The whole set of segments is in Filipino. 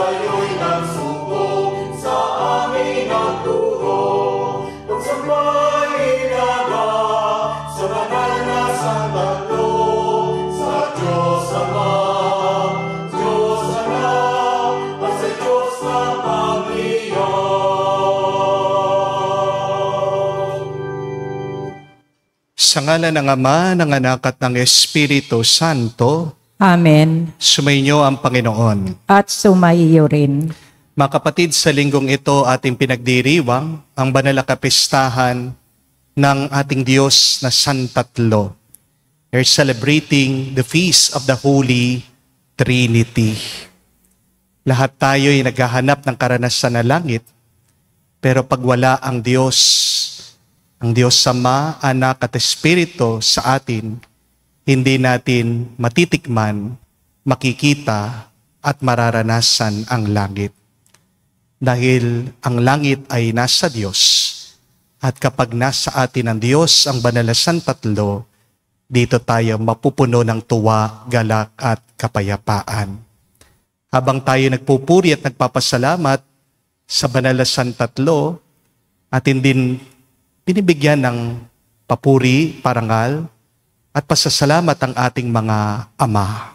kayo'y nagsubok sa aming nagturo. Pagsambay ilaga sa banal na sandatlo, sa Diyos Ama, Diyos Anak, at sa Diyos na Panginoon. Sa ngalan ng Ama, ng Anak at ng Espiritu Santo. Amen. Sumainyo ang Panginoon. At sumaiyo rin. Mga kapatid, sa linggong ito ating pinagdiriwang ang banal na kapistahan ng ating Diyos na Santatlo. We're celebrating the Feast of the Holy Trinity. Lahat tayo ay naghahanap ng karanasan na langit, pero pag wala ang Diyos Ama, Anak at Espiritu sa atin, hindi natin matitikman, makikita at mararanasan ang langit. Dahil ang langit ay nasa Diyos, at kapag nasa atin ang Diyos, ang banal na Santatlo, dito tayo mapupuno ng tuwa, galak at kapayapaan. Habang tayo nagpupuri at nagpapasalamat sa banal na Santatlo, atin din binibigyan ng papuri, parangal, at pasasalamat ang ating mga ama.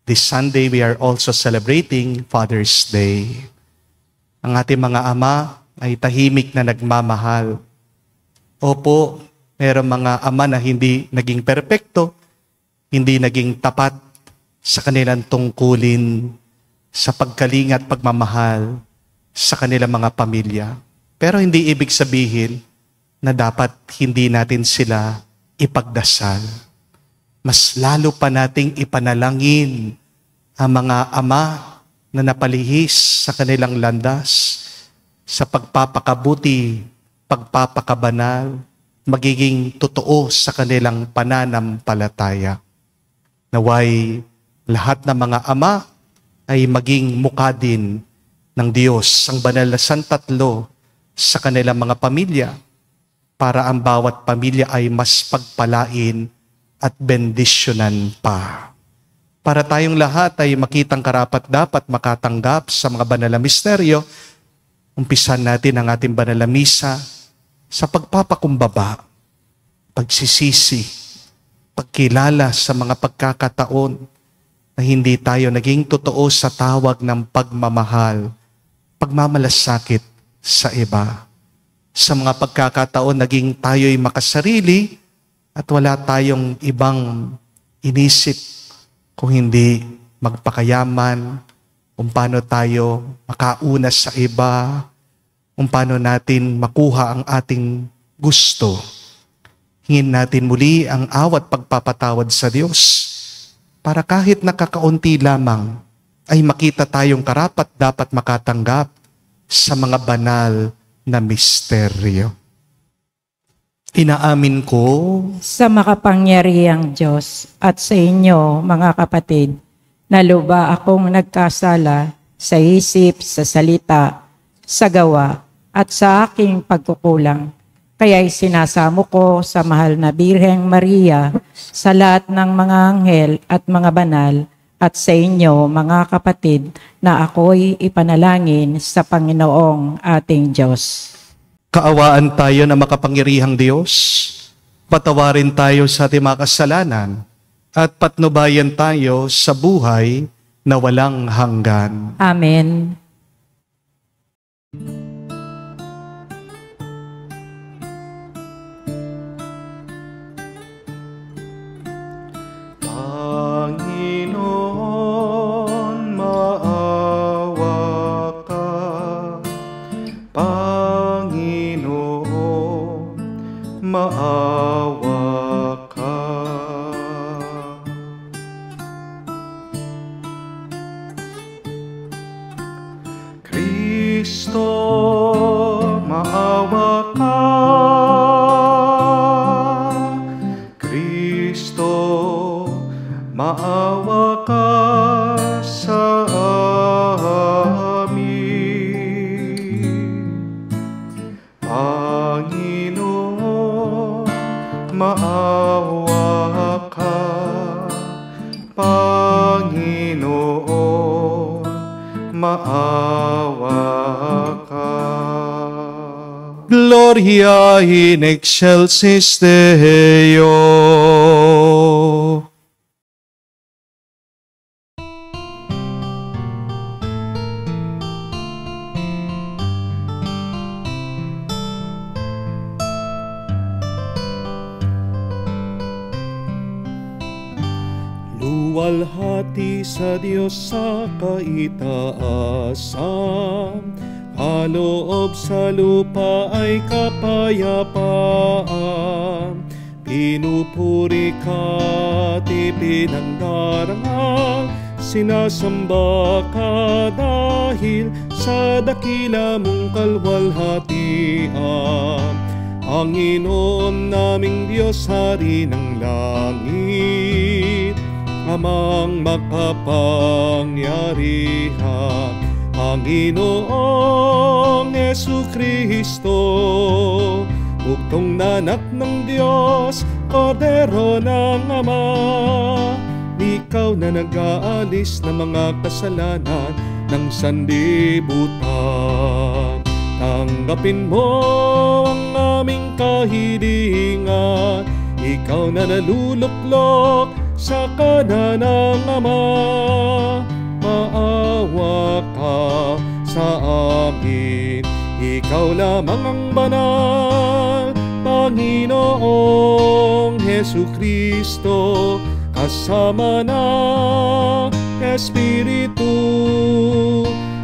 This Sunday, we are also celebrating Father's Day. Ang ating mga ama ay tahimik na nagmamahal. Opo, mayroong mga ama na hindi naging perpekto, hindi naging tapat sa kanilang tungkulin, sa pagkalinga at pagmamahal sa kanilang mga pamilya. Pero hindi ibig sabihin na dapat hindi natin sila ipagdasal. Mas lalo pa nating ipanalangin ang mga ama na napalihis sa kanilang landas sa pagpapakabuti, pagpapakabanal, magiging totoo sa kanilang pananampalataya. Naway lahat ng mga ama ay maging mukha din ng Diyos, ang banal na Santatlo, sa kanilang mga pamilya, para ang bawat pamilya ay mas pagpalain at bendisyonan pa. Para tayong lahat ay makitang karapat-dapat makatanggap sa mga banal na misteryo, umpisan natin ang ating banal na misa sa pagpapakumbaba, pagsisisi, pagkilala sa mga pagkakataon na hindi tayo naging totoo sa tawag ng pagmamahal, pagmamalasakit sa iba. Sa mga pagkakataon, naging tayo'y makasarili at wala tayong ibang inisip kung hindi magpakayaman, kung paano tayo makauna sa iba, kung paano natin makuha ang ating gusto. Hingin natin muli ang awat pagpapatawad sa Diyos para kahit nakakaunti lamang ay makita tayong karapat dapat makatanggap sa mga banal na misteryo. Inaamin ko Sa makapangyarihang Diyos at sa inyo, mga kapatid, na luba akong nagkasala sa isip, sa salita, sa gawa, at sa aking pagkukulang. Kaya'y sinasamo ko sa mahal na Birheng Maria, sa lahat ng mga anghel at mga banal, at sa inyo, mga kapatid, na ako'y ipanalangin sa Panginoong ating Diyos. kaawaan tayo na makapangyarihang Diyos, patawarin tayo sa ating mga kasalanan, at patnubayan tayo sa buhay na walang hanggan. Amen. Panginoon, maawa ka. Panginoon, maawa ka. Kristo, maawa ka. Kristo, maawa ka sa amin. Panginoon, maawa ka. Panginoon, maawa ka. Gloria in excelsis Deo. Luwalhati sa Diyos sa kaitaasan, kaloob sa lupa ay kapayapaan. Pinupuri ka't ipinangdarangal, sinasamba ka dahil sa dakila mong kalwalhatian. Panginoon naming Diyos, Hari ng langit, Amang makapangyarihan, Panginoong Jesucristo, bugtong na anak ng Diyos, Kordero ng Ama. Ikaw na nag-aalis ng mga kasalanan ng sanlibutan. Tanggapin mo ang aming kahilingan, ikaw na naluluklok sa kanan ng Ama. Maawa ka sa amin, ikaw lamang ang banal, Panginoong Jesucristo, kasama ng Espiritu,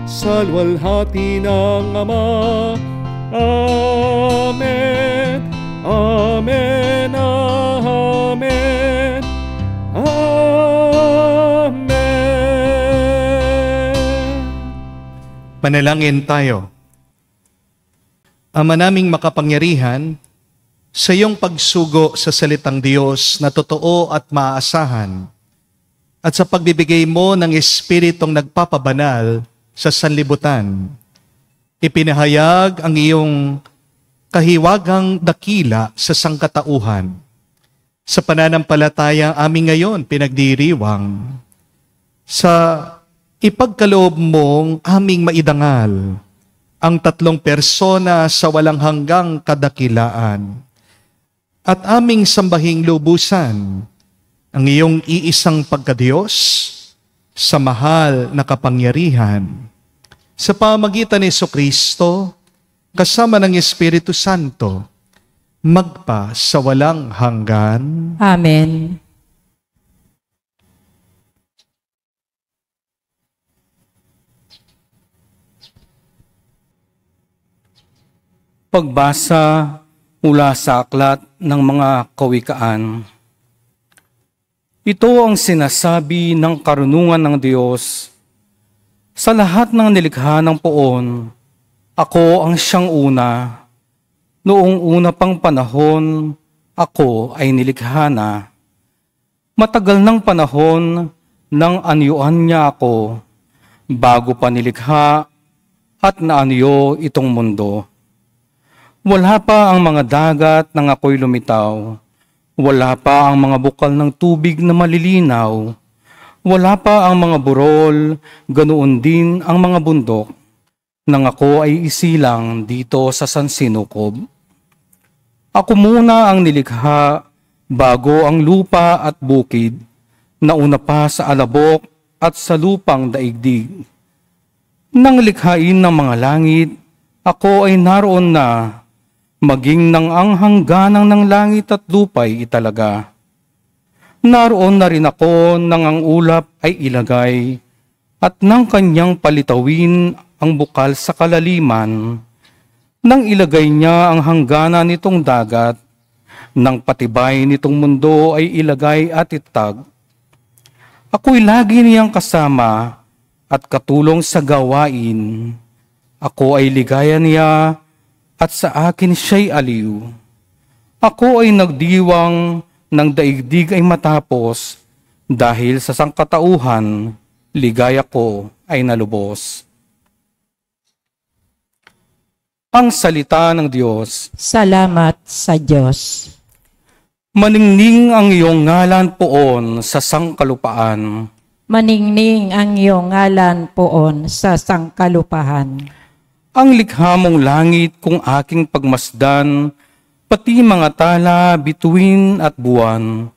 sa luwalhati ng Ama. Amen, amen, amen, amen. Manalangin tayo. Ama naming makapangyarihan, sa iyong pagsugo sa salitang Diyos na totoo at maaasahan, at sa pagbibigay mo ng Espiritong nagpapabanal sa sanlibutan, ipinahayag ang iyong kahiwagang dakila sa sangkatauhan. Sa pananampalataya aming ngayon pinagdiriwang, sa ipagkaloob mong aming maidangal ang tatlong persona sa walang hanggang kadakilaan, at aming sambahing lubusan ang iyong iisang pagkadiyos sa mahal na kapangyarihan, sa pamagitan ni Jesucristo, kasama ng Espiritu Santo, magpa sa walang hanggan. Amen. Pagbasa mula sa aklat ng mga kawikaan. Ito ang sinasabi ng karunungan ng Diyos. Sa lahat ng nilikha ng poon, ako ang siyang una. Noong una pang panahon, ako ay nilikha na. Matagal ng panahon nang anyuan niya ako, bago pa nilikha at naanyo itong mundo. Wala pa ang mga dagat nang ako'y lumitaw. Wala pa ang mga bukal ng tubig na malilinaw. Wala pa ang mga burol, ganoon din ang mga bundok, nang ako ay isilang dito sa sansinukob. Ako muna ang nilikha bago ang lupa at bukid, nauna pa sa alabok at sa lupang daigdig. Nang likhain ng mga langit, ako ay naroon na, maging nang ang hangganang ng langit at lupa'y italaga. Naroon na rin ako nang ang ulap ay ilagay, at nang kanyang palitawin ang bukal sa kalaliman, nang ilagay niya ang hangganan nitong dagat, nang patibay nitong mundo ay ilagay at itag. Ako'y lagi niyang kasama at katulong sa gawain. Ako ay ligaya niya, at sa akin siya'y aliw. Ako ay nagdiwang ng daigdig ay matapos, dahil sa sangkatauhan, ligaya ko ay nalubos. Ang salita ng Diyos. Salamat sa Diyos. Maningning ang iyong ngalan poon sa sangkalupaan. Maningning ang iyong ngalan poon sa sangkalupahan. Ang likha mong langit kung aking pagmasdan, pati mga tala, bituin at buwan.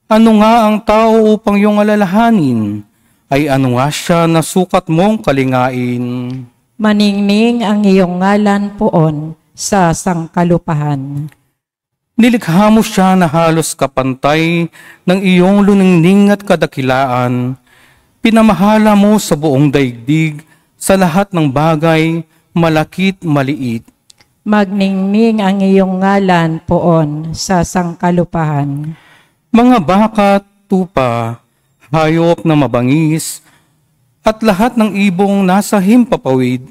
Ano nga ang tao upang iyong alalahanin? Ay ano nga siya na sukat mong kalingain? Maningning ang iyong ngalan poon sa sangkalupahan. Nilikha mo siya na halos kapantay ng iyong luningning at kadakilaan. Pinamahala mo sa buong daigdig, sa lahat ng bagay, malakit maliit. Magningning ang iyong ngalan poon sa sangkalupahan. Mga baka, tupa, hayop na mabangis, at lahat ng ibong nasa himpapawid,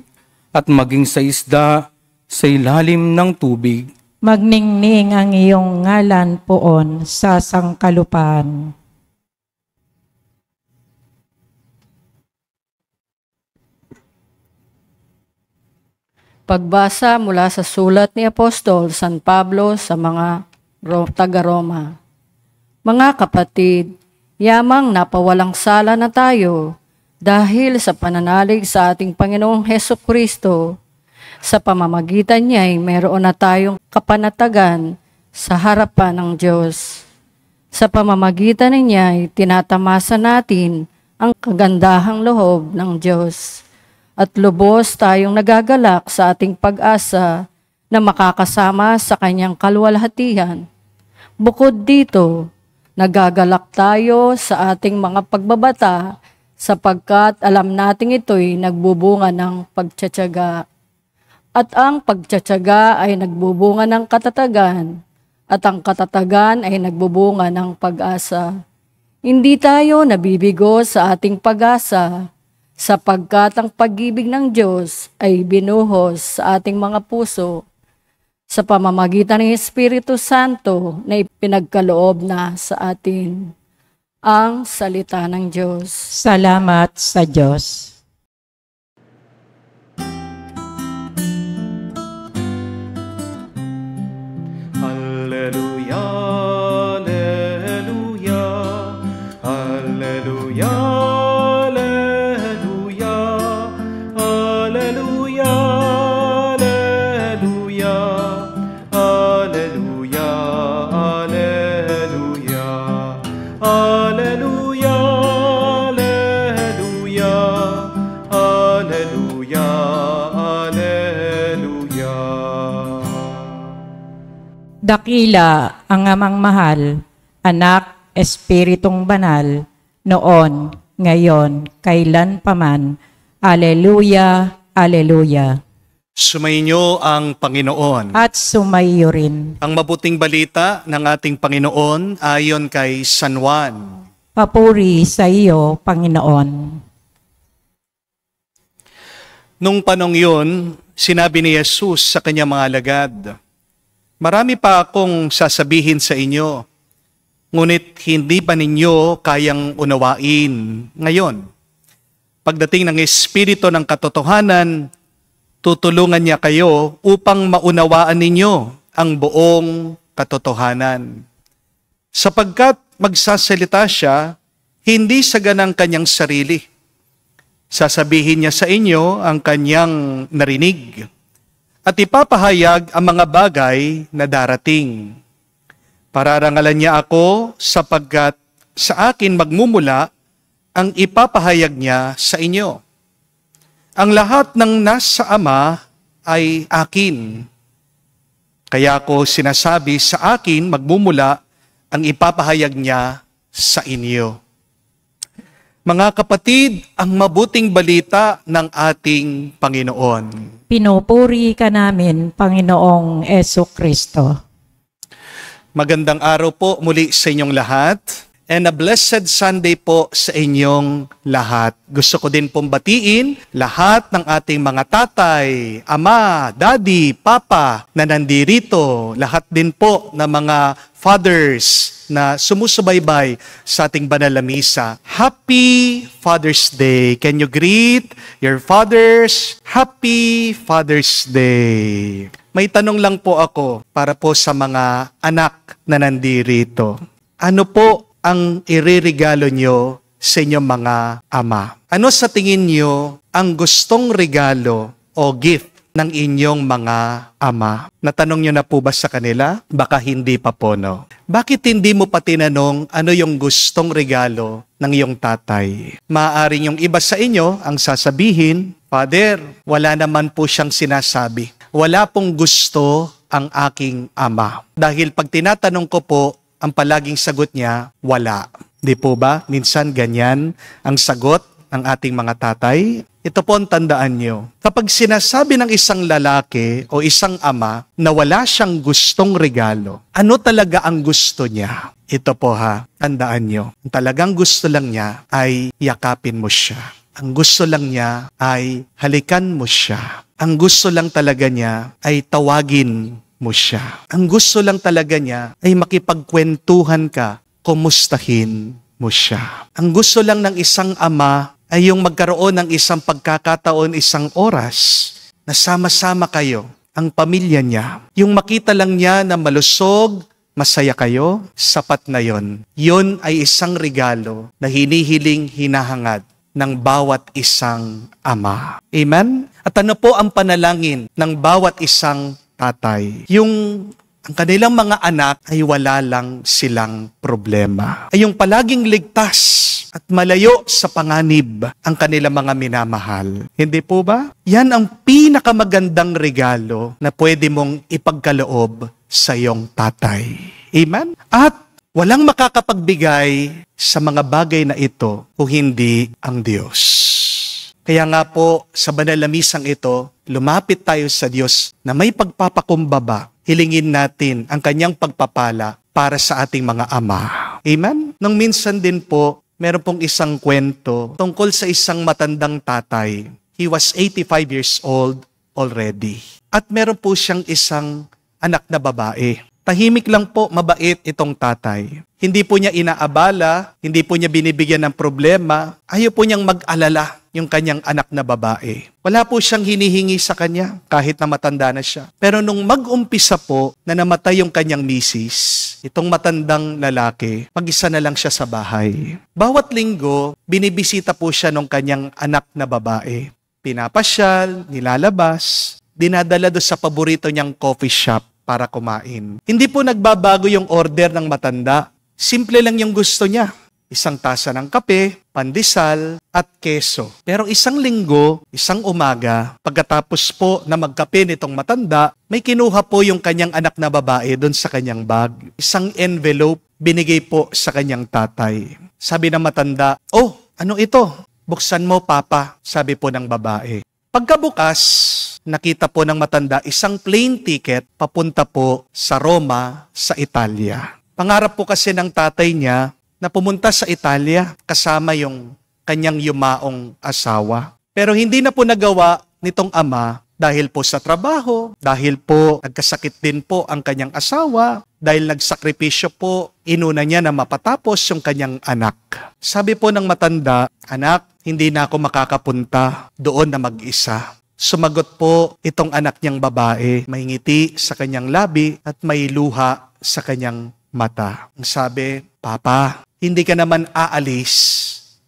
at maging sa isda sa ilalim ng tubig. Magningning ang iyong ngalan poon sa sangkalupahan. Pagbasa mula sa sulat ni Apostol San Pablo sa mga taga-Roma. Mga kapatid, yamang napawalang sala na tayo dahil sa pananalig sa ating Panginoong Hesukristo. Sa pamamagitan niya ay meron na tayong kapanatagan sa harapan ng Diyos. Sa pamamagitan niya ay tinatamasa natin ang kagandahang loob ng Diyos. At lubos tayong nagagalak sa ating pag-asa na makakasama sa kanyang kaluwalhatian. Bukod dito, nagagalak tayo sa ating mga pagbabata sapagkat alam nating ito'y nagbubunga ng pagtsatsaga. At ang pagtsatsaga ay nagbubunga ng katatagan, at ang katatagan ay nagbubunga ng pag-asa. Hindi tayo nabibigo sa ating pag-asa, sapagkat ang pag-ibig ng Diyos ay binuhos sa ating mga puso sa pamamagitan ng Espiritu Santo na ipinagkaloob na sa atin. Ang salita ng Diyos. Salamat sa Diyos. Alleluia, alleluia, alleluia. Dakila ang amang mahal, anak, espiritong banal, noon, ngayon, kailan paman. Aleluya, aleluya. Sumainyo ang Panginoon. At sumayo rin. Ang mabuting balita ng ating Panginoon ayon kay San Juan. Papuri sa iyo, Panginoon. Nung panong yun, sinabi ni Jesus sa kanyang mga alagad, "Marami pa akong sasabihin sa inyo, ngunit hindi pa ninyo kayang unawain ngayon. Pagdating ng Espiritu ng katotohanan, tutulungan niya kayo upang maunawaan ninyo ang buong katotohanan. Sapagkat magsasalita siya, hindi sa ganang kanyang sarili. Sasabihin niya sa inyo ang kanyang narinig, at ipapahayag ang mga bagay na darating. Pararangalan niya ako sapagkat sa akin magmumula ang ipapahayag niya sa inyo. Ang lahat ng nasa Ama ay akin. Kaya ko sinasabi sa akin magmumula ang ipapahayag niya sa inyo." Mga kapatid, ang mabuting balita ng ating Panginoon. Pinupuri ka namin, Panginoong Esukristo. Magandang araw po muli sa inyong lahat. And a blessed Sunday po sa inyong lahat. Gusto ko din pong batiin lahat ng ating mga tatay, ama, daddy, papa na nandirito. Lahat din po ng mga fathers na sumusubaybay sa ating banal na misa. Happy Father's Day. Can you greet your fathers? Happy Father's Day. May tanong lang po ako para po sa mga anak na nandirito. Ano po ang ireregalo nyo sa inyong mga ama. Ano sa tingin nyo ang gustong regalo o gift ng inyong mga ama? Natanong nyo na po ba sa kanila? Baka hindi pa po, no? Bakit hindi mo pa tinanong ano yung gustong regalo ng iyong tatay? Maaaring yung iba sa inyo ang sasabihin, Father, wala naman po siyang sinasabi. Wala pong gusto ang aking ama. Dahil pag tinatanong ko po, ang palaging sagot niya, wala. Di po ba? Minsan ganyan ang sagot ng ating mga tatay. Ito po ang tandaan nyo. Kapag sinasabi ng isang lalaki o isang ama na wala siyang gustong regalo, ano talaga ang gusto niya? Ito po ha, tandaan nyo. Ang talagang gusto lang niya ay yakapin mo siya. Ang gusto lang niya ay halikan mo siya. Ang gusto lang talaga niya ay tawagin mo siya. Ang gusto lang talaga niya ay makipagkwentuhan ka, kumustahin mo siya. Ang gusto lang ng isang ama ay yung magkaroon ng isang pagkakataon, isang oras na sama-sama kayo, ang pamilya niya. Yung makita lang niya na malusog, masaya kayo, sapat na yon. Yon ay isang regalo na hinihiling, hinahangad ng bawat isang ama. Amen? At ano po ang panalangin ng bawat isang tatay? Ang kanilang mga anak ay wala lang silang problema. Ay yung palaging ligtas at malayo sa panganib ang kanilang mga minamahal. Hindi po ba? Yan ang pinakamagandang regalo na pwede mong ipagkaloob sa iyong tatay. Amen? At walang makakapagbigay sa mga bagay na ito kung hindi ang Diyos. Kaya nga po, sa banal na misang ito, lumapit tayo sa Diyos na may pagpapakumbaba. Hilingin natin ang kanyang pagpapala para sa ating mga ama. Amen? Nung minsan din po, meron pong isang kwento tungkol sa isang matandang tatay. He was 85 years old already. At meron po siyang isang anak na babae. Tahimik lang po, mabait itong tatay. Hindi po niya inaabala, hindi po niya binibigyan ng problema. Ayaw po niyang mag-alala yung kanyang anak na babae. Wala po siyang hinihingi sa kanya kahit na matanda na siya. Pero nung mag-umpisa po na namatay yung kanyang misis, itong matandang lalaki, mag-isa na lang siya sa bahay. Bawat linggo, binibisita po siya ng kanyang anak na babae. Pinapasyal, nilalabas, dinadala doon sa paborito niyang coffee shop para kumain. Hindi po nagbabago yung order ng matanda. Simple lang yung gusto niya. Isang tasa ng kape, pandesal, at keso. Pero isang linggo, isang umaga, pagkatapos po na magkape nitong matanda, may kinuha po yung kanyang anak na babae doon sa kanyang bag. Isang envelope binigay po sa kanyang tatay. Sabi ng matanda, "Oh, ano ito? Buksan mo, Papa," sabi po ng babae. Pagkabukas, nakita po ng matanda isang plane ticket papunta po sa Roma, sa Italia. Pangarap po kasi ng tatay niya na pumunta sa Italia kasama yung kanyang yumaong asawa. Pero hindi na po nagawa nitong ama dahil po sa trabaho, dahil po nagkasakit din po ang kanyang asawa, dahil nagsakripisyo po, inuna niya na mapatapos yung kanyang anak. Sabi po ng matanda, "Anak, hindi na ako makakapunta doon na mag-isa." Sumagot po itong anak niyang babae, may ngiti sa kanyang labi at may luha sa kanyang mata. Ang sabi, "Papa, hindi ka naman aalis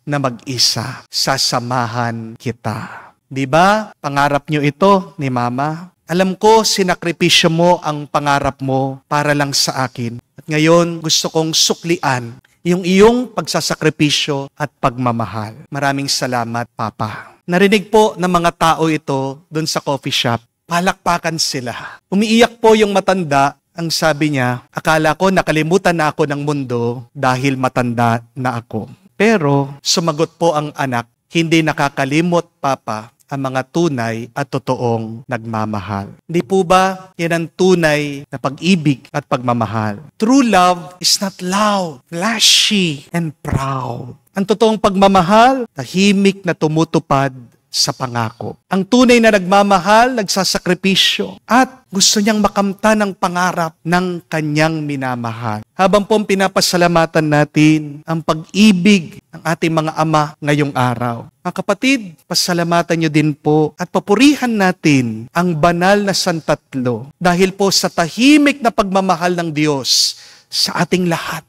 na mag-isa. Sasamahan kita." Di ba? Pangarap niyo ito ni Mama. Alam ko, sinakripisyo mo ang pangarap mo para lang sa akin. At ngayon, gusto kong suklian yung iyong pagsasakripisyo at pagmamahal. Maraming salamat, Papa. Narinig po ng mga tao ito doon sa coffee shop. Palakpakan sila. Umiiyak po yung matanda. Ang sabi niya, "Akala ko nakalimutan na ako ng mundo dahil matanda na ako." Pero sumagot po ang anak, "Hindi nakakalimot, Papa, ang mga tunay at totoong nagmamahal." Hindi po ba yan ang tunay na pag-ibig at pagmamahal? True love is not loud, flashy, and proud. Ang totoong pagmamahal, tahimik na tumutupad sa pangako. Ang tunay na nagmamahal, nagsasakripisyo at gusto niyang makamtan ang pangarap ng kanyang minamahal. Habang po pinapasalamatan natin ang pag-ibig ng ating mga ama ngayong araw. Mga kapatid, pasalamatan niyo din po at papurihan natin ang banal na Santatlo dahil po sa tahimik na pagmamahal ng Diyos sa ating lahat.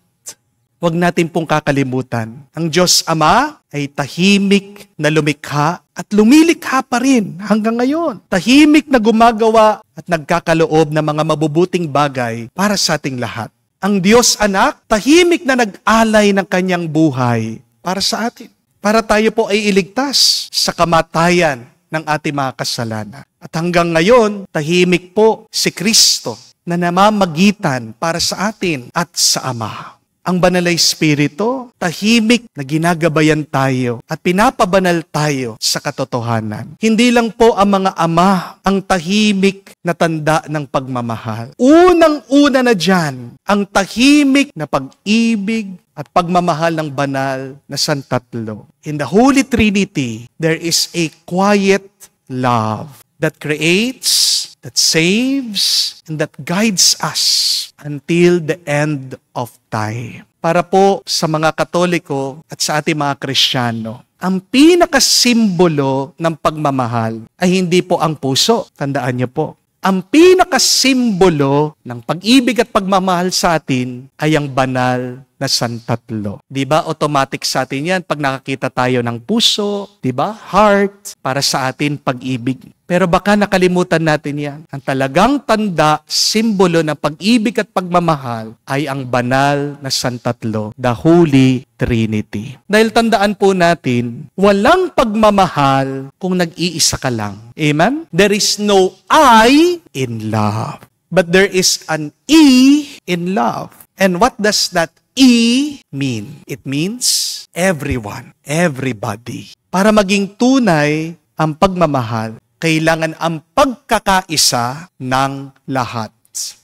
Huwag natin pong kakalimutan. Ang Diyos Ama ay tahimik na lumikha at lumilikha pa rin hanggang ngayon. Tahimik na gumagawa at nagkakaloob ng mga mabubuting bagay para sa ating lahat. Ang Diyos Anak, tahimik na nag-alay ng kanyang buhay para sa atin. Para tayo po ay iligtas sa kamatayan ng ating mga kasalanan. At hanggang ngayon, tahimik po si Kristo na namamagitan para sa atin at sa Ama. Ang Banal na Espiritu, tahimik na ginagabayan tayo at pinapabanal tayo sa katotohanan. Hindi lang po ang mga ama ang tahimik na tanda ng pagmamahal. Unang-una na dyan, ang tahimik na pag-ibig at pagmamahal ng banal na Santatlo. In the Holy Trinity, there is a quiet love that creates, that saves, and that guides us until the end of time. Para po sa mga Katoliko at sa ating mga Kristiyano, ang pinakasimbolo ng pagmamahal ay hindi po ang puso. Tandaan niyo po. Ang pinakasimbolo ng pag-ibig at pagmamahal sa atin ay ang banal na Santatlo. Di ba? Automatic sa atin yan pag nakakita tayo ng puso, di ba? Heart, para sa atin pag-ibig. Pero baka nakalimutan natin yan. Ang talagang tanda, simbolo ng pag-ibig at pagmamahal ay ang banal na Santatlo, the Holy Trinity. Dahil tandaan po natin, walang pagmamahal kung nag-iisa ka lang. Amen? There is no I in love, but there is an E in love. And what does that E mean? It means everyone, everybody. Para maging tunay ang pagmamahal, kailangan ang pagkakaisa ng lahat.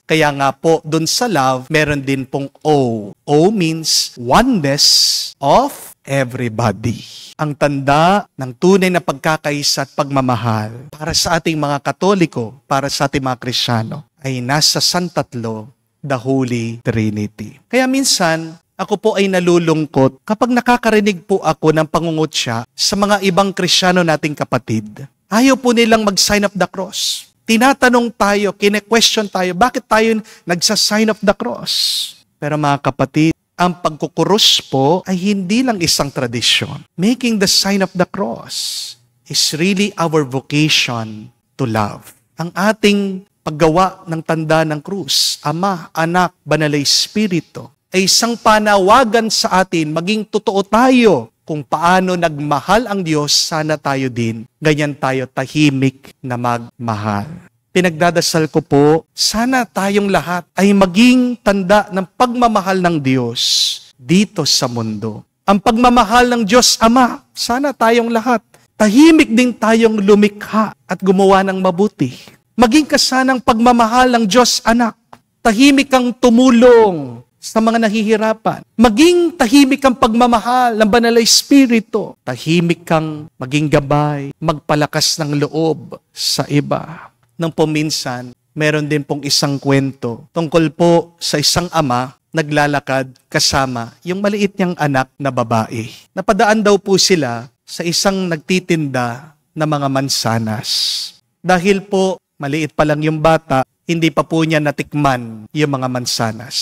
Kaya nga po, dun sa love, meron din pong O. O means oneness of everybody. Ang tanda ng tunay na pagkakaisa at pagmamahal para sa ating mga Katoliko, para sa ating mga Kristiyano, ay nasa Santatlo, the Holy Trinity. Kaya minsan, ako po ay nalulungkot kapag nakakarinig po ako ng pangungutya sa mga ibang Kristiyano nating kapatid. Ayaw po nilang mag-sign of the cross. Tinatanong tayo, kine-question tayo, bakit tayo nagsa-sign of the cross? Pero mga kapatid, ang pagkukurus po ay hindi lang isang tradisyon. Making the sign of the cross is really our vocation to love. Ang ating paggawa ng tanda ng krus, Ama, Anak, Banal na Espiritu, ay isang panawagan sa atin, maging totoo tayo kung paano nagmahal ang Diyos, sana tayo din, ganyan tayo tahimik na magmahal. Pinagdadasal ko po, sana tayong lahat ay maging tanda ng pagmamahal ng Diyos dito sa mundo. Ang pagmamahal ng Diyos Ama, sana tayong lahat, tahimik din tayong lumikha at gumawa ng mabuti. Maging kasanang pagmamahal ng Diyos Anak, tahimik kang tumulong sa mga nahihirapan. Maging tahimik ang pagmamahal ng Banal na Espiritu. Tahimik kang maging gabay, magpalakas ng loob sa iba. Nang pominsan, meron din pong isang kwento tungkol po sa isang ama naglalakad kasama yung maliit niyang anak na babae. Napadaan daw po sila sa isang nagtitinda na mga mansanas. Dahil po maliit pa lang yung bata, hindi pa po niya natikman yung mga mansanas.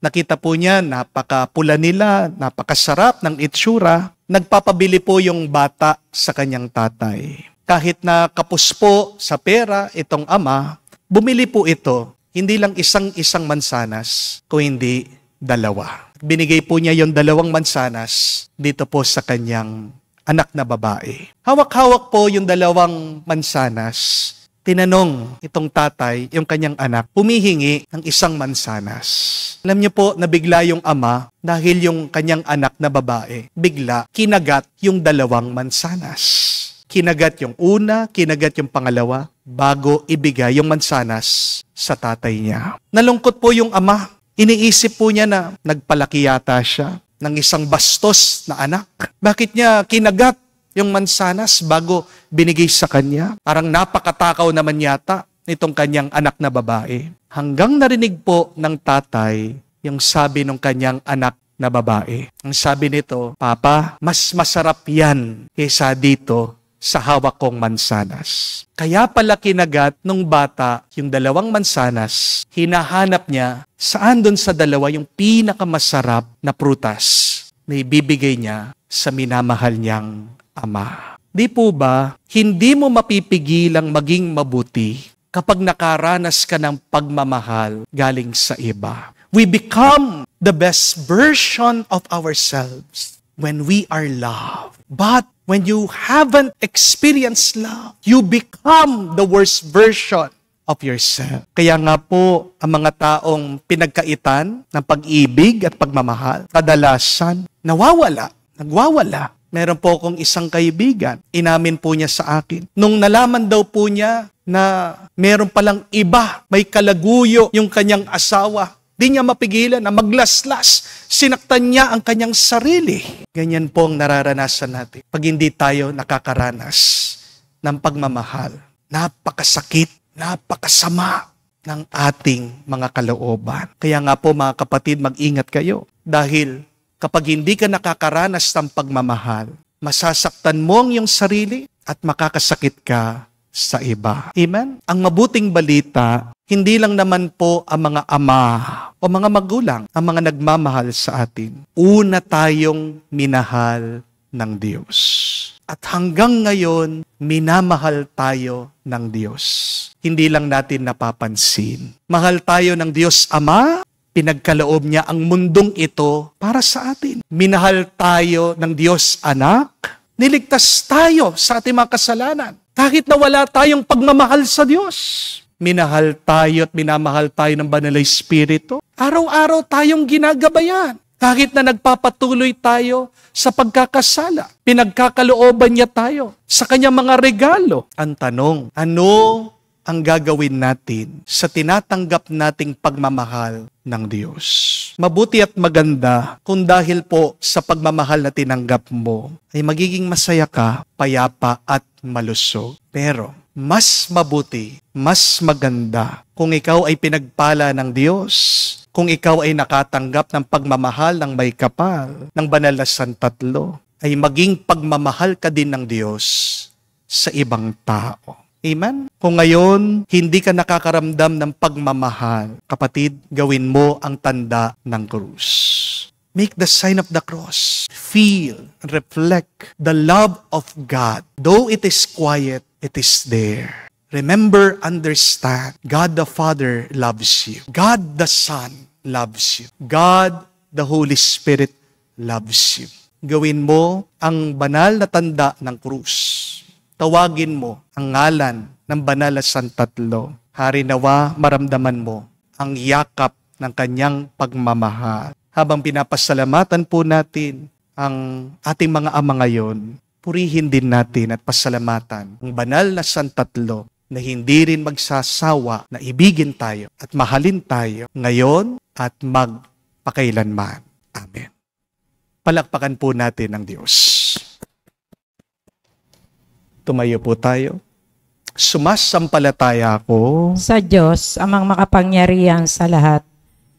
Nakita po niya, napakapula nila, napakasarap ng itsura. Nagpapabili po yung bata sa kanyang tatay. Kahit na kapos po sa pera itong ama, bumili po ito, hindi lang isang mansanas, kung hindi dalawa. Binigay po niya yung 2 mansanas dito po sa kanyang anak na babae. Hawak-hawak po yung 2 mansanas. Tinanong itong tatay, yung kanyang anak, humihingi ng 1 mansanas. Alam niyo po, nabigla yung ama dahil yung kanyang anak na babae, bigla kinagat yung 2 mansanas. Kinagat yung una, kinagat yung pangalawa, bago ibigay yung mansanas sa tatay niya. Nalungkot po yung ama. Iniisip po niya na nagpalaki yata siya ng isang bastos na anak. Bakit niya kinagat yung mansanas bago binigay sa kanya? Parang napakatakaw naman yata nitong kanyang anak na babae. Hanggang narinig po ng tatay yung sabi ng kanyang anak na babae. Ang sabi nito, Papa, mas masarap yan kaysa dito sa hawak kong mansanas. Kaya pala kinagat nung bata yung 2 mansanas, hinahanap niya saan dun sa 2 yung pinakamasarap na prutas na ibibigay niya sa minamahal niyang ama. Di po ba, hindi mo mapipigilang maging mabuti kapag nakaranas ka ng pagmamahal galing sa iba. We become the best version of ourselves when we are loved. But when you haven't experienced love, you become the worst version of yourself. Kaya nga po, ang mga taong pinagkaitan ng pag-ibig at pagmamahal, kadalasan, nagwawala. Meron po akong isang kaibigan, inamin po niya sa akin. Nung nalaman daw po niya na meron palang iba, may kalaguyo yung kanyang asawa, di niya mapigilan na maglaslas. Sinaktan niya ang kanyang sarili. Ganyan po ang nararanasan natin pag hindi tayo nakakaranas ng pagmamahal. Napakasakit, napakasama ng ating mga kalooban. Kaya nga po mga kapatid, mag-ingat kayo. Dahil kapag hindi ka nakakaranas ng pagmamahal, masasaktan mo ang iyong sarili at makakasakit ka sa iba. Amen? Ang mabuting balita, hindi lang naman po ang mga ama o mga magulang ang mga nagmamahal sa atin. Una tayong minahal ng Diyos. At hanggang ngayon, minamahal tayo ng Diyos. Hindi lang natin napapansin. Mahal tayo ng Diyos Ama, pinagkaloob niya ang mundong ito para sa atin. Minahal tayo ng Diyos Anak, niligtas tayo sa ating mga kasalanan. Kahit na wala tayong pagmamahal sa Diyos. Minahal tayo at minamahal tayo ng Banal na Espiritu. Araw-araw tayong ginagabayan. Kahit na nagpapatuloy tayo sa pagkakasala, pinagkakalooban niya tayo sa kanyang mga regalo. Ang tanong, ano ang gagawin natin sa tinatanggap nating pagmamahal ng Diyos? Mabuti at maganda kung dahil po sa pagmamahal na tinanggap mo, ay magiging masaya ka, payapa at malusog. Pero mas mabuti, mas maganda kung ikaw ay pinagpala ng Diyos, kung ikaw ay nakatanggap ng pagmamahal ng may kapal, ng banal na santatlo, ay maging pagmamahal ka din ng Diyos sa ibang tao. Amen? Kung ngayon, hindi ka nakakaramdam ng pagmamahal, kapatid, gawin mo ang tanda ng krus. Make the sign of the cross. Feel, reflect the love of God. Though it is quiet, it is there. Remember, understand, God the Father loves you. God the Son loves you. God the Holy Spirit loves you. Gawin mo ang banal na tanda ng krus. Tawagin mo ang ngalan ng banal na santatlo. Hari nawa maramdaman mo ang yakap ng kanyang pagmamahal. Habang pinapasalamatan po natin ang ating mga ama ngayon, purihin din natin at pasalamatan ang banal na santatlo na hindi rin magsasawa na ibigin tayo at mahalin tayo ngayon at magpakailanman. Amen. Palakpakan po natin ang Diyos. Tumayo po tayo. Sumasampalataya ako Sa Diyos, amang makapangyarihan sa lahat,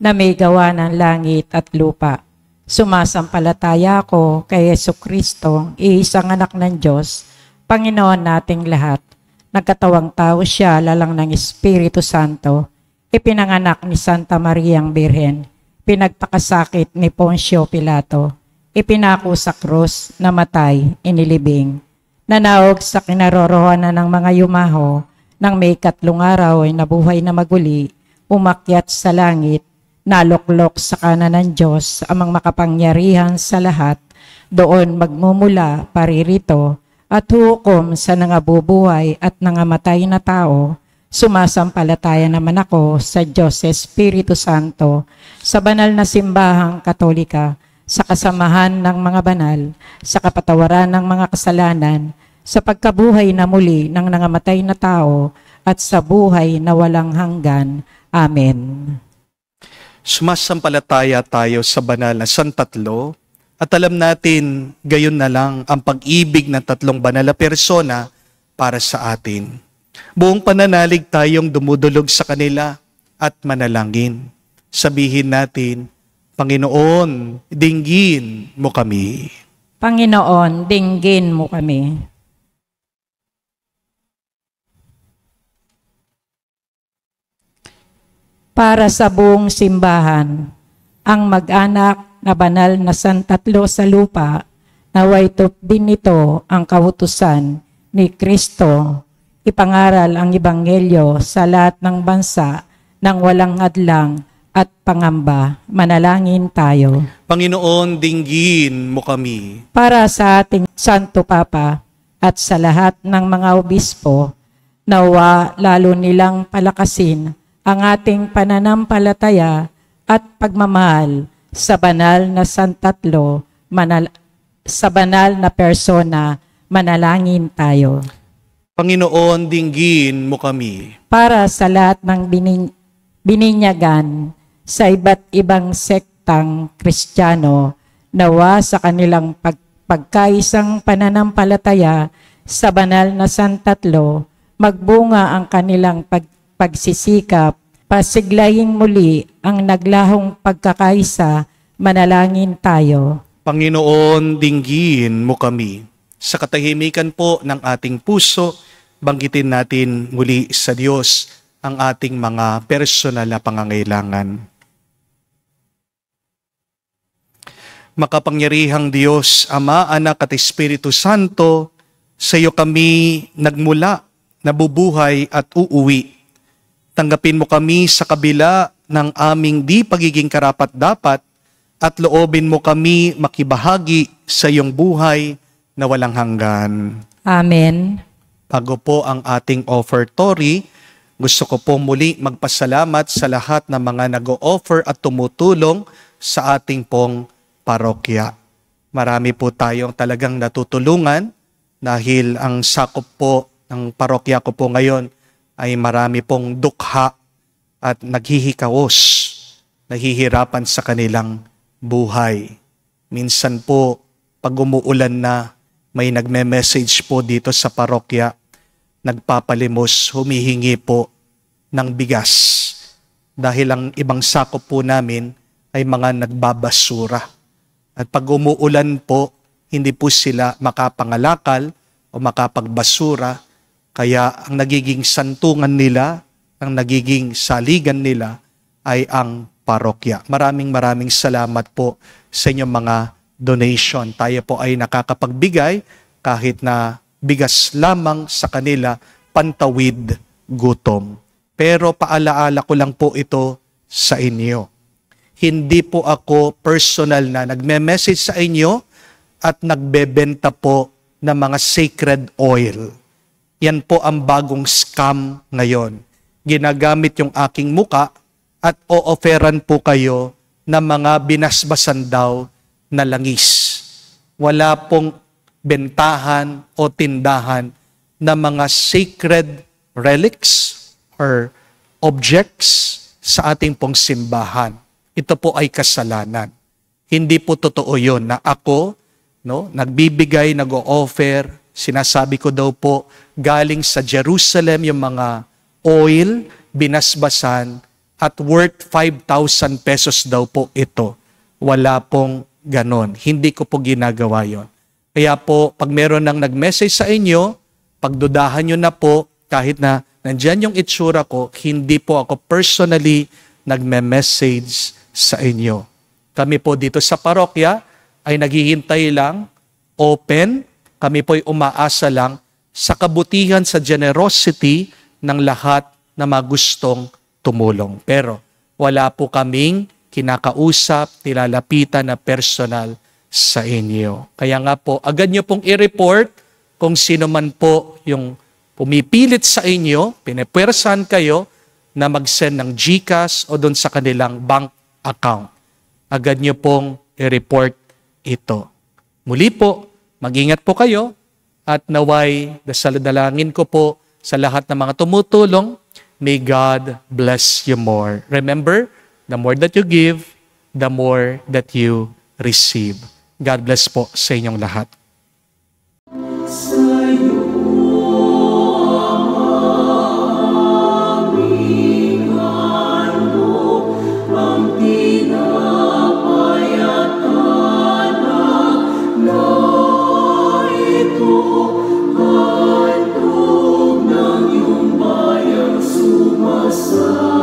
na may gawa ng langit at lupa. Sumasampalataya ako kay Jesucristo, iisang anak ng Diyos, Panginoon nating lahat. Nagkatawang tao siya, lalang ng Espiritu Santo, ipinanganak ni Santa Mariang Birhen, pinagpakasakit ni Poncio Pilato, ipinako sa krus, namatay, inilibing, nanaog sa kinaroroonan ng mga yumaho, nang may 3 araw ay nabuhay na maguli, umakyat sa langit, naluklok sa kanan ng Diyos, amang makapangyarihan sa lahat, doon magmumula paririto, at hukom sa nangabubuhay at nangamatay na tao. Sumasampalataya naman ako sa Diyos Espiritu Santo, sa banal na simbahang Katolika, sa kasamahan ng mga banal, sa kapatawaran ng mga kasalanan, sa pagkabuhay na muli ng nangamatay na tao, at sa buhay na walang hanggan. Amen. Sumasampalataya tayo sa banal na santatlo at alam natin gayon na lang ang pag-ibig ng 3 banal na persona para sa atin. Buong pananalig tayong dumudulog sa kanila at manalangin. Sabihin natin, Panginoon, dinggin mo kami. Panginoon, dinggin mo kami. para sa buong simbahan, ang mag-anak na banal na santatlo sa lupa, naway din nito ang kautusan ni Kristo, ipangaral ang Ebanghelyo sa lahat ng bansa nang walang hadlang at pangamba. Manalangin tayo. Panginoon, dinggin mo kami. Para sa ating Santo Papa at sa lahat ng mga obispo, nawa lalo nilang palakasin ang ating pananampalataya at pagmamahal sa banal na santatlo, sa banal na persona. Manalangin tayo. Panginoon, dinggin mo kami. Para sa lahat ng bininyagan sa iba't ibang sektang Kristiyano, nawa sa kanilang pagkaisang pananampalataya sa banal na santatlo, magbunga ang kanilang pagsisikap, pasiglayin muli ang naglahong pagkakaisa. Manalangin tayo. Panginoon, dinggin mo kami. Sa katahimikan po ng ating puso, banggitin natin muli sa Diyos ang ating mga personal na pangangailangan. Makapangyarihang Diyos, Ama, Anak at Espiritu Santo, sa iyo kami nagmula, nabubuhay at uuwi. Tanggapin mo kami sa kabila ng aming di pagiging karapat-dapat at loobin mo kami makibahagi sa iyong buhay na walang hanggan. Amen. Bago po ang ating offertory, gusto ko po muli magpasalamat sa lahat ng mga nag-o-offer at tumutulong sa ating pong parokya. Marami po tayong talagang natutulungan dahil ang sakop po ng parokya ko po ngayon ay marami pong dukha at naghihikawos, nahihirapan sa kanilang buhay. Minsan po, pag umuulan na, may nagme-message po dito sa parokya, nagpapalimos, humihingi po ng bigas. Dahil ang ibang sakop po namin ay mga nagbabasura. At pag umuulan po, hindi po sila makapangalakal o makapagbasura, kaya ang nagiging santungan nila, ang nagiging saligan nila ay ang parokya. Maraming salamat po sa inyong mga donation. Tayo po ay nakakapagbigay kahit na bigas lamang sa kanila, pantawid gutom. Pero paalaala ko lang po ito sa inyo. Hindi po ako personal na nagme-message sa inyo at nagbebenta po ng mga sacred oil. Yan po ang bagong scam ngayon. Ginagamit yung aking muka at o-offeran po kayo ng mga binasbasan daw na langis. Wala pong bentahan o tindahan na mga sacred relics or objects sa ating pong simbahan. Ito po ay kasalanan. Hindi po totoo yun na ako, nagbibigay, nag-o-offer, sinasabi ko daw po, galing sa Jerusalem yung mga oil, binasbasan, at worth 5,000 pesos daw po ito. Wala pong ganon. Hindi ko po ginagawa yon. Kaya po, pag meron nang nag-message sa inyo, pagdudahan nyo na po, kahit na nandyan yung itsura ko, hindi po ako personally nagme-message sa inyo. Kami po dito sa parokya ay naghihintay lang, open, kami po'y umaasa lang sa kabutihan, sa generosity ng lahat na magustong tumulong. Pero wala po kaming kinakausap, nilalapitan na personal sa inyo. Kaya nga po, agad nyo pong i-report kung sino man po yung pumipilit sa inyo, pinepwersan kayo na mag-send ng GCash o doon sa kanilang bank account. Agad nyo pong i-report ito. Muli po, mag-ingat po kayo at naway, dalangin ko po sa lahat ng mga tumutulong, may God bless you more. Remember, the more that you give, the more that you receive. God bless po sa inyong lahat. Sumasamo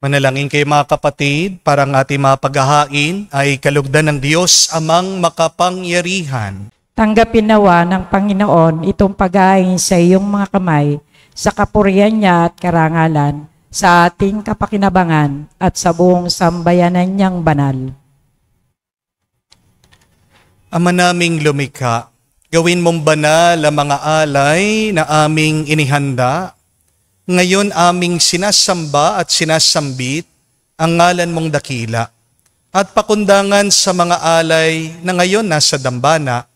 Manalangin kayo mga kapatid, para ang ating mga paghahain ay kalugdan ng Diyos amang makapangyarihan. Tanggapin nawa ng Panginoon itong paghahain sa iyong mga kamay, sa kapurihan niya at karangalan, sa ating kapakinabangan at sa buong sambayanan niyang banal. Ama naming lumikha, gawin mong banal ang mga alay na aming inihanda. Ngayon aming sinasamba at sinasambit ang ngalan mong dakila at pakundangan sa mga alay na ngayon nasa dambana.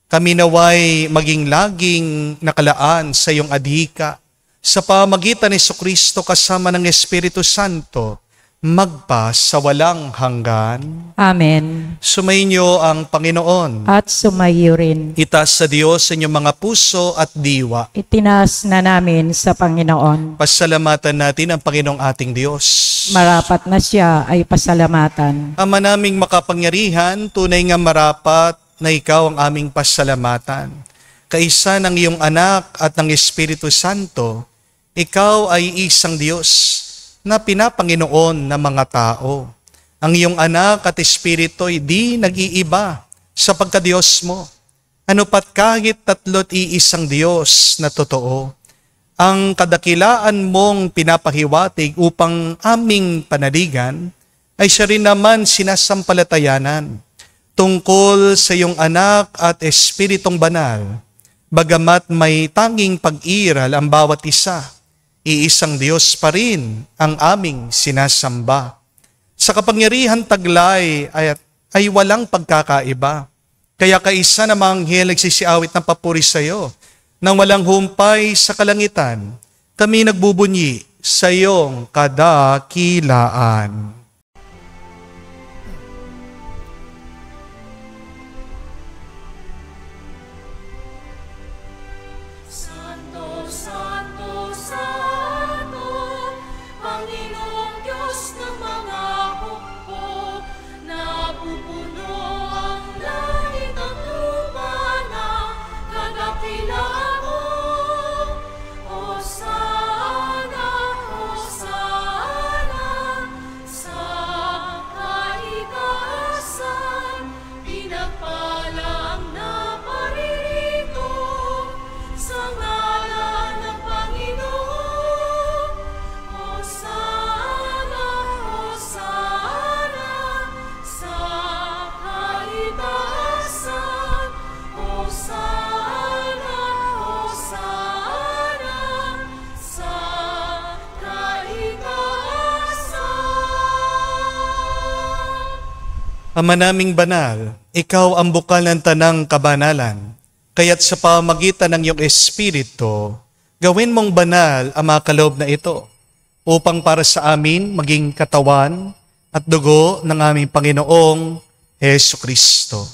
Kami naway maging laging nakalaan sa iyong adhika sa pamagitan ni Jesucristo kasama ng Espiritu Santo, magpa sa walang hanggan. Amen. Sumainyo ang Panginoon. At sumayo rin. Itaas sa Diyos sa inyong mga puso at diwa. Itinas na namin sa Panginoon. Pasalamatan natin ang Panginoong ating Diyos. Marapat na siya ay pasalamatan. Ama naming makapangyarihan, tunay nga marapat na ikaw ang aming pasalamatan. Kaisa ng iyong anak at ng Espiritu Santo, ikaw ay isang Diyos na pinapanginoon ng mga tao. Ang iyong anak at Espiritu ay di nag-iiba sa pagka-Diyos mo. Ano pat kahit tatlo't iisang Diyos na totoo, ang kadakilaan mong pinapahiwatig upang aming panaligan ay siya rin naman sinasampalatayanan tungkol sa iyong anak at Espiritong Banal. Bagamat may tanging pag-iral ang bawat isa, iisang Diyos pa rin ang aming sinasamba. Sa kapangyarihan taglay ay walang pagkakaiba. Kaya kaisa na mga anghel nagsisiawit ng papuri sa iyo. Nang walang humpay sa kalangitan, kami nagbubunyi sa iyong kadakilaan. Santo, Santo, Santo, Panginoong Diyos ng mga hukbo, napupuno ang langit at lupa ng kadakilaan mo. Hosana, Hosana, sa kaitaasan, pinagpala ang naparirito sa ngalan ng Panginoon. Hosana, Hosana, sa kaitaasan. Hosana, Hosana, sa kaitaasan. Ama naming banal, ikaw ang bukal ng tanang kabanalan. Kaya't sa pamagitan ng iyong Espiritu, gawin mong banal ang mga kaloob na ito, upang para sa amin maging katawan at dugo ng aming Panginoong Jesucristo.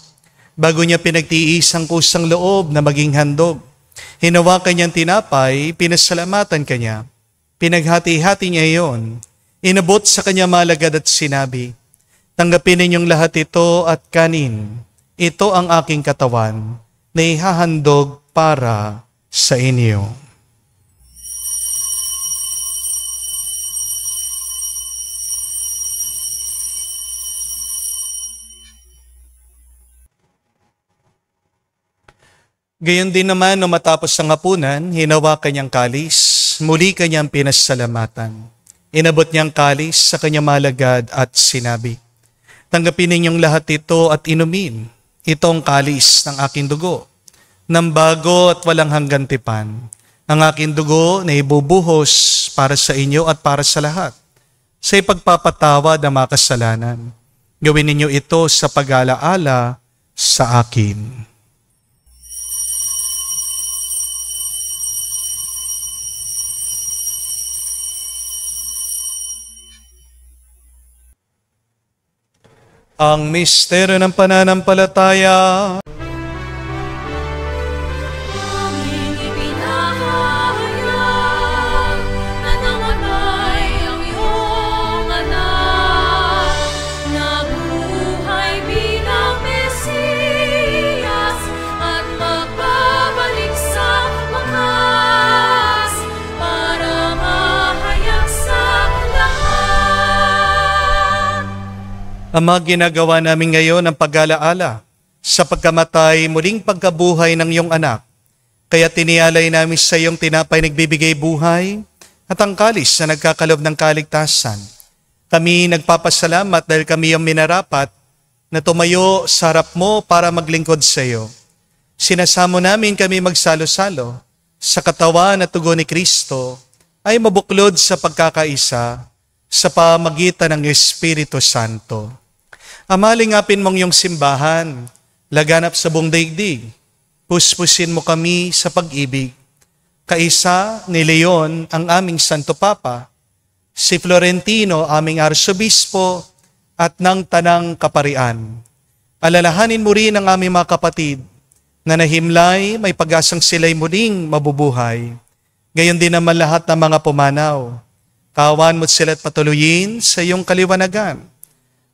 Bago niya pinagtiis ang kusang loob na maging handog, hinawakan niyang tinapay, pinasalamatan kanya, pinaghati-hati niya iyon, inabot sa kanya malagad at sinabi, tanggapin ninyong lahat ito at kanin, ito ang aking katawan, na ihahandog para sa inyo. Gayon din naman, nung matapos ang hapunan, hinawakan niyang kalis, muli kanyang pinasalamatan. Inabot niyang kalis sa kanyang malagad at sinabi, tanggapin ninyong lahat ito at inumin. Itong kalis ng aking dugo, ng bago at walang hanggan tipan. Ang aking dugo na ibubuhos para sa inyo at para sa lahat, sa ipagpapatawad ng mga kasalanan. Gawin ninyo ito sa pag-alaala sa akin. Ang misteryo ng pananampalataya. Aming ipinahayag na namatay ang iyong anak, nabuhay bilang Mesiyas at magbabalik sa wakas para mahayag sa lahat. Ama, ginagawa namin ngayon ang pag-alaala sa pagkamatay, muling pagkabuhay ng iyong anak. Kaya tinialay namin sa iyong tinapay nagbibigay buhay at ang kalis na nagkakalob ng kaligtasan. Kami nagpapasalamat dahil kami ang minarapat na tumayo sa harap mo para maglingkod sa iyo. Sinasamo namin kami magsalo-salo sa katawan at tugon ni Kristo ay mabuklod sa pagkakaisa sa pamagitan ng Espiritu Santo. Ama, lingapin mong iyong simbahan, laganap sa buong daigdig. Puspusin mo kami sa pag-ibig. Kaisa ni Leon, ang aming Santo Papa, si Florentino, aming Arsobispo, at ng Tanang Kaparian. Alalahanin mo rin ang aming mga kapatid na nahimlay, may pag-asang sila'y muling mabubuhay. Gayon din naman lahat ng mga pumanaw. Kawan mo't sila't patuloyin sa iyong kaliwanagan.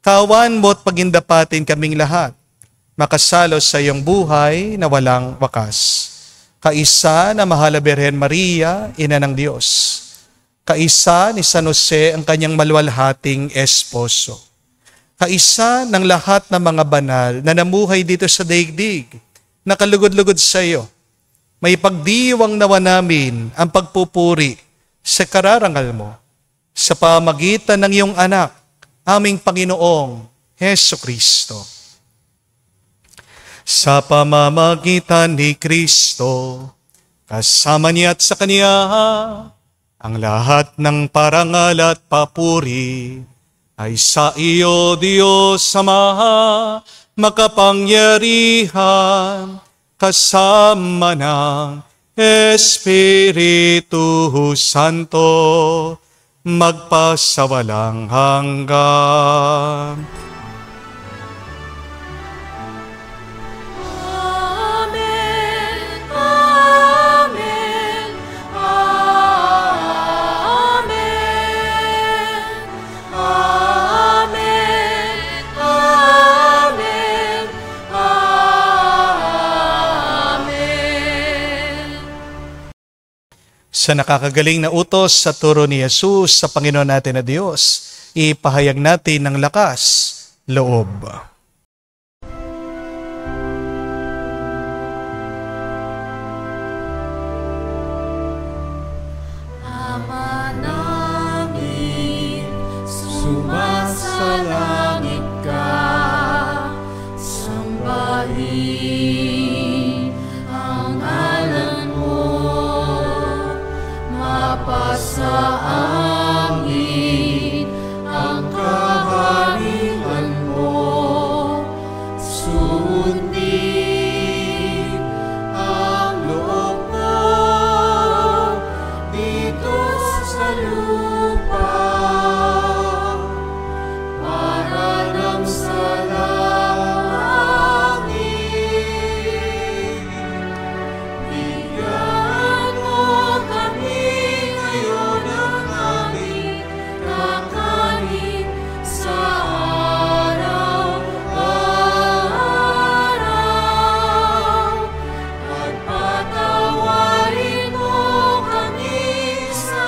Kawan mo't pagindapatin kaming lahat, makasalo sa iyong buhay na walang wakas. Kaisa na mahal na Birhen Maria, Ina ng Diyos. Kaisa ni San Jose, ang kanyang maluwalhating esposo. Kaisa ng lahat ng mga banal na namuhay dito sa daigdig, nakalugod-lugod sa iyo. May pagdiwang nawa namin ang pagpupuri sa kararangal mo sa pamagitan ng iyong anak, aming Panginoong Heso Kristo. Sa pamamagitan ni Kristo, kasama niya at sa Kanya, ang lahat ng parangal at papuri ay sa iyo, Diyos Ama, makapangyarihan, kasama ng Espiritu Santo, magpasawalang hanggan. Amen, amen, amen, amen, amen, amen. Sa nakakagaling na utos sa turo ni Jesus sa Panginoon natin na Diyos, ipahayag natin ng lakas, loob. Ama namin, sumasalangit ka, sambahin ang ngalan mo, mapasa amin ang kaharian mo, sundin ang loob mo dito sa lupa, para lang sa langit. Bigyan mo kami ngayon ng aming kakanin sa araw-araw, at patawarin mo kami sa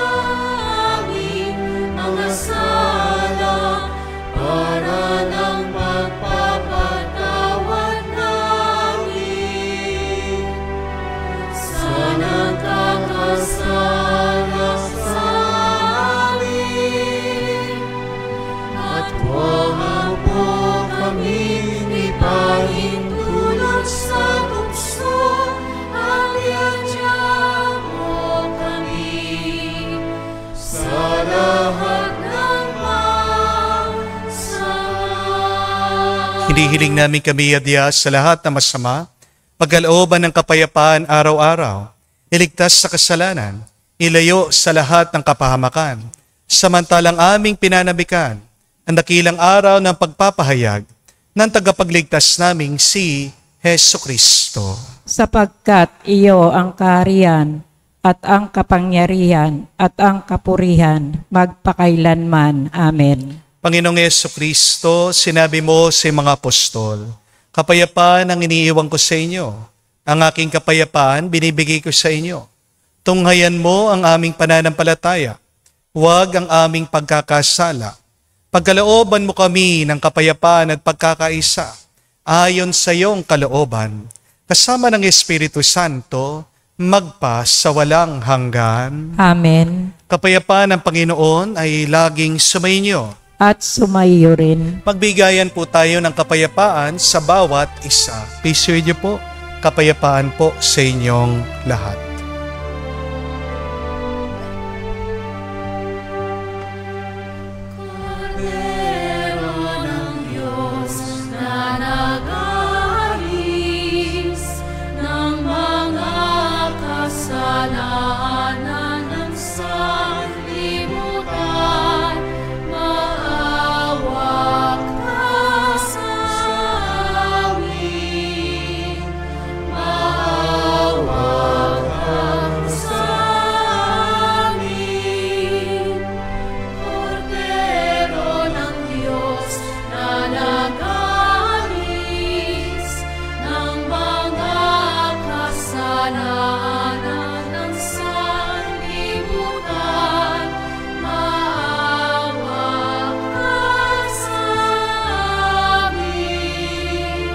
aming mga sala, para ng pagpapatawad namin sa nagkakasala sa amin. At huwag mo kaming ipahintulot sa tukso, at iadya mo kami sa lahat ng masama. Hinihiling namin kami adya sa lahat na masama, pagkalooban ng kapayapaan araw-araw, iligtas sa kasalanan, ilayo sa lahat ng kapahamakan, samantalang aming pinanabikan ang dakilang araw ng pagpapahayag ng tagapagligtas naming si Heso Kristo. Sapagkat iyo ang kaharian at ang kapangyarihan at ang kapurihan magpakailanman. Amen. Panginoong Heso Kristo, sinabi mo sa mga apostol, kapayapaan ang iniiwan ko sa inyo. Ang aking kapayapaan binibigay ko sa inyo. Tunghayan mo ang aming pananampalataya. Huwag ang aming pagkakasala. Pagkalooban mo kami ng kapayapaan at pagkakaisa ayon sa iyong kalooban, kasama ng Espiritu Santo, magpa sa walang hanggan. Amen. Kapayapaan ng Panginoon ay laging sumainyo. At sumaiyo rin. Magbigayan po tayo ng kapayapaan sa bawat isa. Please share niyo po, kapayapaan po sa inyong lahat. Cordero ng Diyos na nag-aalis ng mga kasalanan ng sanlibutan, maawa ka sa amin. Maawa ka sa amin. Cordero ng Diyos na nag-aalis ng mga kasalanan ng sanlibutan, maawa ka sa amin.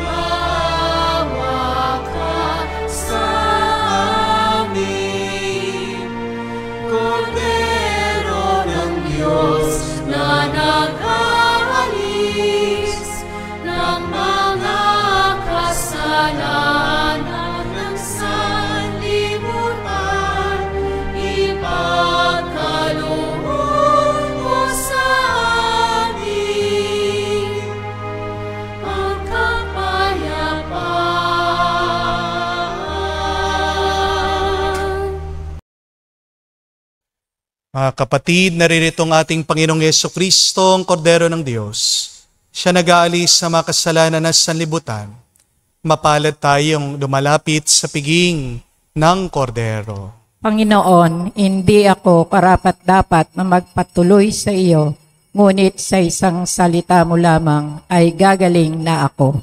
Maawa ka sa amin. Cordero ng Diyos na nag-aalis ng mga kasalanan ng sanlibutan, ipagkaloob mo sa amin ang kapayapaan. Mga kapatid, naririto ang ating Panginoong Yesukristo, ang Kordero ng Diyos. Siya nag-aalis sa mga kasalanan ng sanlibutan. Mapalad tayong lumalapit sa piging ng Kordero. Panginoon, hindi ako karapat-dapat na magpatuloy sa iyo, ngunit sa isang salita mo lamang ay gagaling na ako.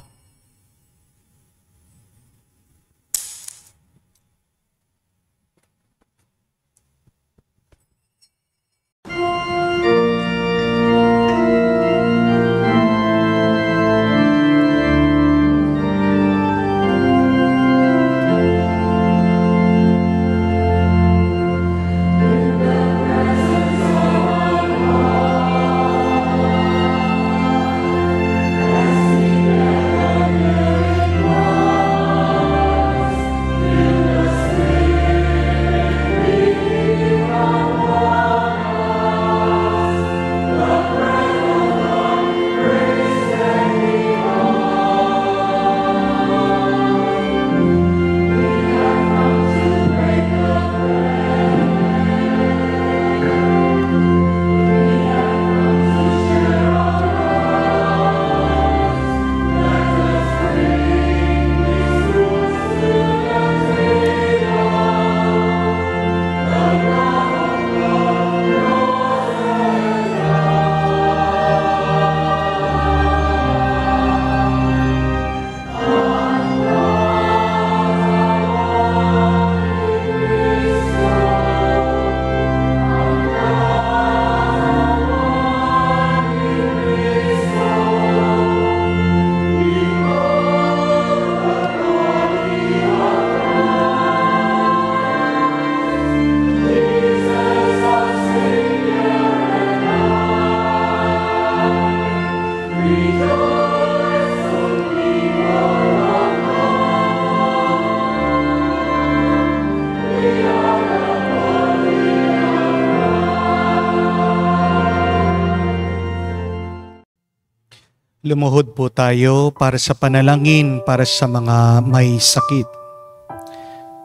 Lumuhod po tayo para sa panalangin para sa mga may sakit.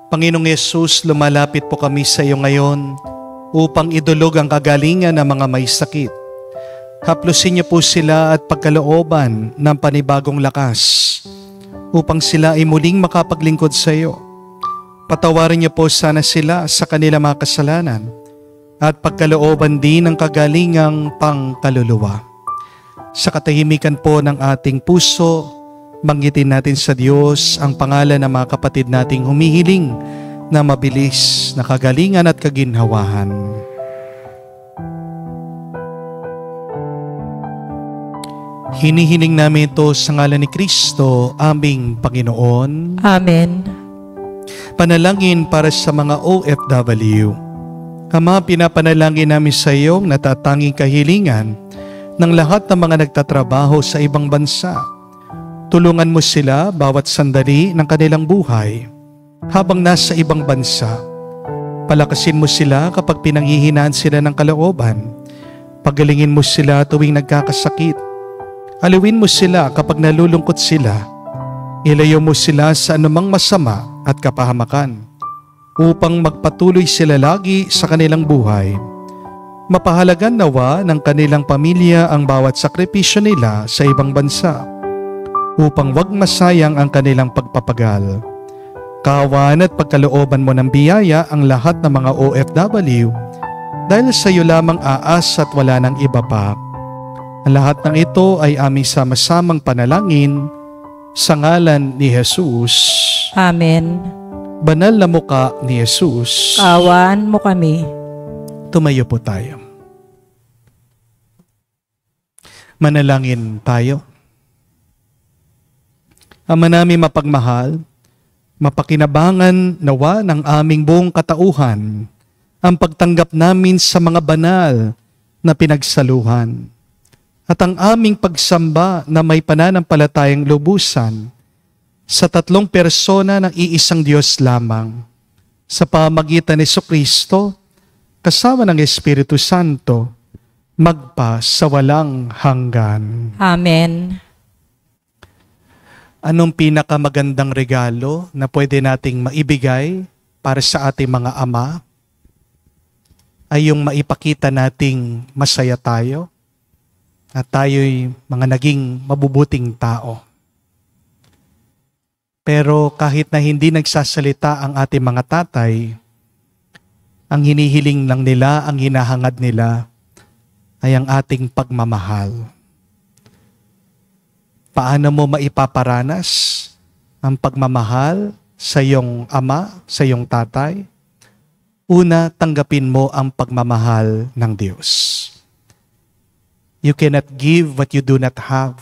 Panginoong Yesus, lumalapit po kami sa iyo ngayon upang idulog ang kagalingan ng mga may sakit. Haplusin niyo po sila at pagkalooban ng panibagong lakas upang sila ay muling makapaglingkod sa iyo. Patawarin niyo po sana sila sa kanilang mga kasalanan at pagkalooban din ng kagalingang pangkaluluwa. Sa katahimikan po ng ating puso, banggitin natin sa Diyos ang pangalan ng mga kapatid nating humihiling na mabilis na kagalingan at kaginhawahan. Hinihiling namin ito sa ngalan ni Kristo, aming Panginoon. Amen. Panalangin para sa mga OFW. Ama, pinapanalangin namin sa iyong natatanging kahilingan ng lahat ng mga nagtatrabaho sa ibang bansa. Tulungan mo sila bawat sandali ng kanilang buhay habang nasa ibang bansa. Palakasin mo sila kapag pinanghihinaan sila ng kalooban. Pagalingin mo sila tuwing nagkakasakit. Aliwin mo sila kapag nalulungkot sila. Ilayo mo sila sa anumang masama at kapahamakan upang magpatuloy sila lagi sa kanilang buhay. Mapahalagan nawa ng kanilang pamilya ang bawat sakripisyo nila sa ibang bansa upang wag masayang ang kanilang pagpapagal. Kaawaan at pagkalooban mo ng biyaya ang lahat ng mga OFW dahil sa iyo lamang aas at wala ng iba pa. Ang lahat ng ito ay aming sama-samang panalangin sa ngalan ni Jesus. Amen. Banal na muka ni Jesus. Kaawaan mo kami. Tumayo po tayo. Manalangin tayo. Ama namin mapagmahal, mapakinabangan nawa ng aming buong katauhan ang pagtanggap namin sa mga banal na pinagsaluhan at ang aming pagsamba na may pananampalatayang lubusan sa tatlong persona ng iisang Diyos lamang sa pamagitan ni Jesucristo kasama ng Espiritu Santo magpa sa walang hanggan. Amen. Anong pinakamagandang regalo na pwede nating maibigay para sa ating mga ama ay yung maipakita nating masaya tayo at tayo'y mga naging mabubuting tao. Pero kahit na hindi nagsasalita ang ating mga tatay, ang hinihiling lang nila, ang hinahangad nila ay ang ating pagmamahal. Paano mo maipaparanas ang pagmamahal sa iyong ama, sa iyong tatay? Una, tanggapin mo ang pagmamahal ng Diyos. You cannot give what you do not have.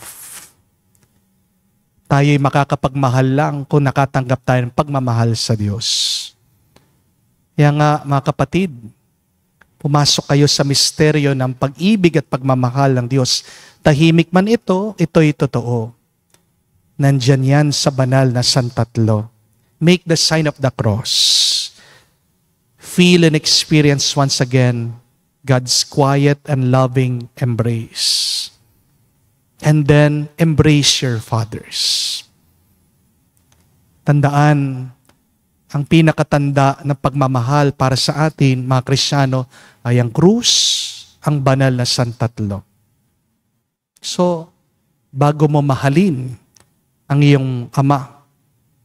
Tayo'y makakapagmahal lang kung nakatanggap tayo ng pagmamahal sa Diyos. Kaya nga, mga kapatid, pumasok kayo sa misteryo ng pag-ibig at pagmamahal ng Diyos. Tahimik man ito'y totoo. Nandyan yan sa banal na Santatlo. Make the sign of the cross. Feel and experience once again God's quiet and loving embrace. And then, embrace your fathers. Tandaan, ang pinakatanda ng pagmamahal para sa atin, mga Kristiyano, ay ang krus, ang banal na Santatlo. So, bago mo mahalin ang iyong ama,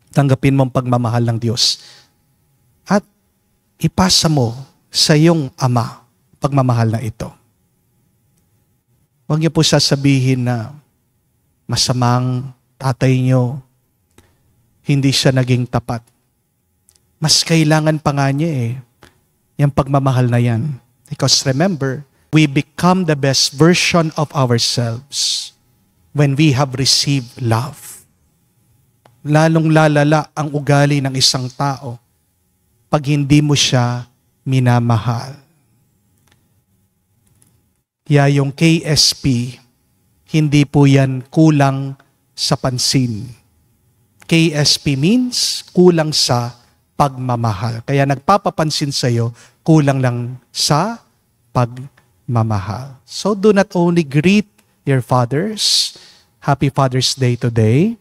tanggapin mo ang pagmamahal ng Diyos. At ipasa mo sa iyong ama pagmamahal na ito. Huwag niyo po sasabihin na masamang tatay niyo, hindi siya naging tapat. Mas kailangan pa nga niya yung pagmamahal na yan. Because remember, we become the best version of ourselves when we have received love. Lalong lalala ang ugali ng isang tao pag hindi mo siya minamahal. Kaya yung KSP, hindi po yan kulang sa pansin. KSP means kulang sa pagmamahal. Kaya nagpapapansin sa'yo, kulang lang sa pagmamahal. So do not only greet your fathers, Happy Father's Day today,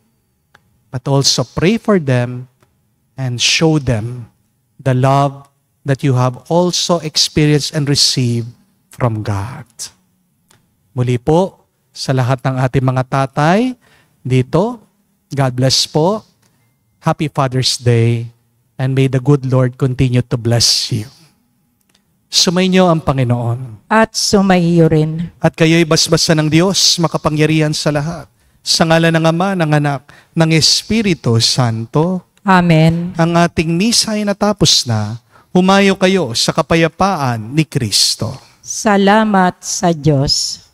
but also pray for them and show them the love that you have also experienced and received from God. Muli po, sa lahat ng ating mga tatay dito, God bless po. Happy Father's Day, and may the good Lord continue to bless you. Sumainyo ang Panginoon. At sumaiyo rin. At kayo'y basbasan ng Diyos, makapangyarihan sa lahat. Sa ngalan ng Ama, ng Anak, ng Espiritu Santo. Amen. Ang ating misa ay natapos na. Humayo kayo sa kapayapaan ni Kristo. Salamat sa Diyos.